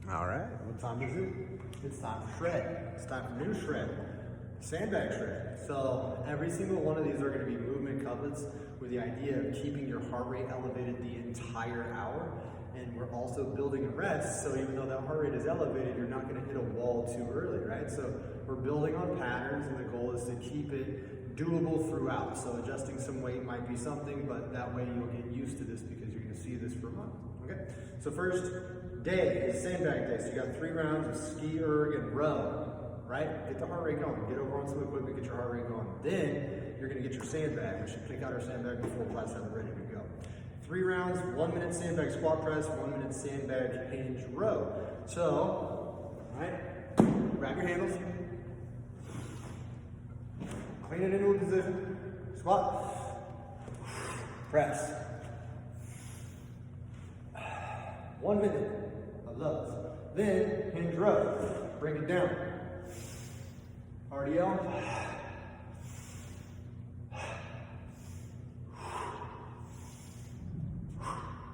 All right, what time is it? It's time for shred. It's time for new shred, sandbag shred. So every single one of these are going to be movement couplets with the idea of keeping your heart rate elevated the entire hour. And we're also building a rest, so even though that heart rate is elevated, you're not going to hit a wall too early, right? So we're building on patterns, and the goal is to keep it doable throughout. So adjusting some weight might be something, but that way you'll get used to this because you're going to see this for a month. Okay, so first day is sandbag day. So you got 3 rounds of ski, erg, and row, right? Get the heart rate going. Get over on some equipment, get your heart rate going. Then you're going to get your sandbag. We should pick out our sandbag before class have it ready to go. 3 rounds, 1 minute sandbag squat press, 1 minute sandbag hinge row. So, all right, grab your handles, clean it into a position, squat, press. 1 minute of those. Then hinge row, bring it down. RDL.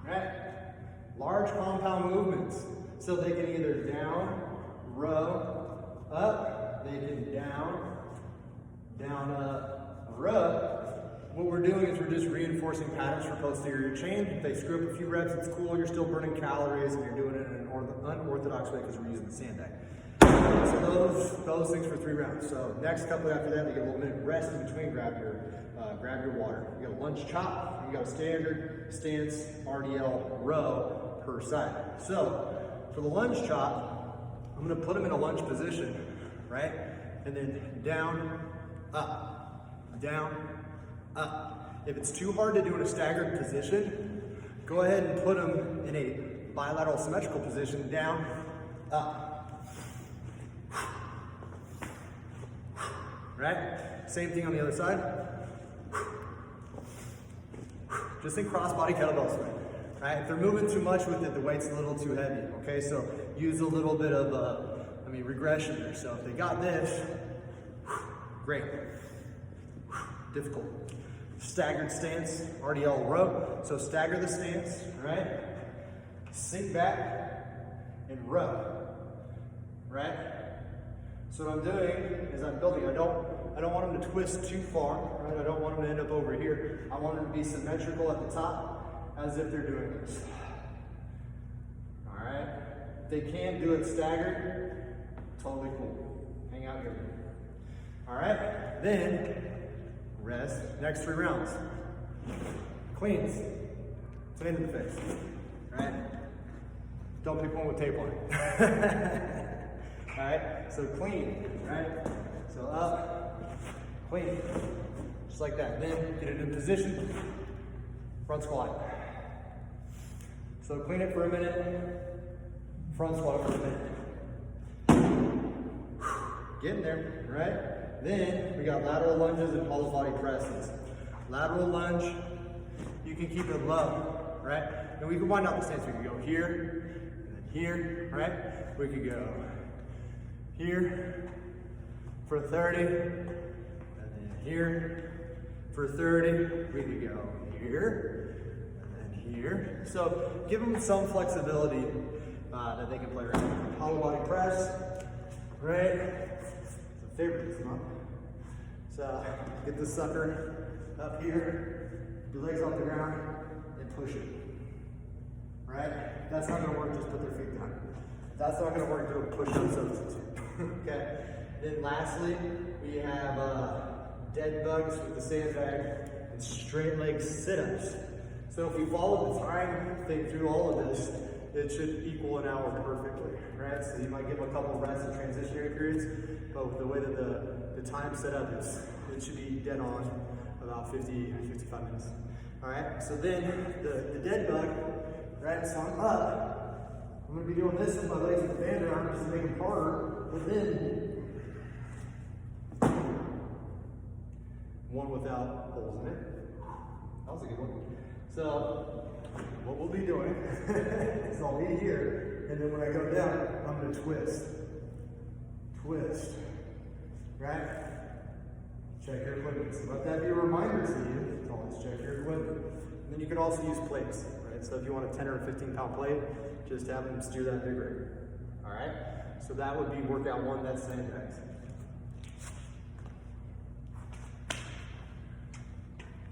Right? Large compound movements. So they can either down, row, up, they can down, up, row. What we're doing is we're just reinforcing patterns for posterior chain. If they screw up a few reps, it's cool, you're still burning calories and you're doing it in an unorthodox way because we're using the sandbag. So those things for 3 rounds. So next couple after that, they get a little minute rest in between, grab your water. You got a lunge chop, you got a standard, stance, RDL, row per side. So for the lunge chop, I'm gonna put them in a lunge position, right? And then down, up, down, up. If it's too hard to do in a staggered position, go ahead and put them in a bilateral symmetrical position, down, up. Right? Same thing on the other side. Just think cross-body kettlebell swing. Right? If they're moving too much with it, the weight's a little too heavy. Okay, so use a little bit of regression there. So if they got this, great. Difficult. Staggered stance, RDL row. So stagger the stance, right? Sink back and row, right? So what I'm doing is I'm building. I don't want them to twist too far, right? I don't want them to end up over here. I want them to be symmetrical at the top, as if they're doing this. All right. If they can't do it staggered, totally cool. Hang out here. All right. Then rest. Next 3 rounds. Cleans. Clean in the face. All right. Don't pick one with tape on it. All right, so clean, right? So up, clean, just like that. Then get it in position, front squat. So clean it for a minute, front squat for a minute. Get in there, right? Then we got lateral lunges and hollow body presses. Lateral lunge, you can keep it low, right? And we can wind out the stance. We can go here, and then here, right? We could go here for 30, and then here for 30. We could go here, and then here. So give them some flexibility that they can play around. Hollow body press, right? It's a favorite this month. So get this sucker up here, your legs off the ground, and push it. Right? If that's not gonna work, just put their feet down. If that's not gonna work, do a push-up substitute. Okay. Then lastly, we have dead bugs with the sandbag and straight leg sit-ups. So if we follow the time thing through all of this, it should equal an hour perfectly, right? So you might give a couple rests and transitionary periods, but the way that the time set up is, it should be dead on about 55 minutes. All right. So then the dead bug, right? So I'm up. I'm going to be doing this with my legs with the band around just to make them harder, but then one without holes in it. That was a good one. So what we'll be doing is I'll be here, and then when I go down, I'm going to twist. Twist. Right? Check your equipment. So let that be a reminder to you to always check your equipment. And then you can also use plates, right? So if you want a 10 or a 15 pound plate, just have them steer that big rig. all right? So that would be workout one, that's sandbags.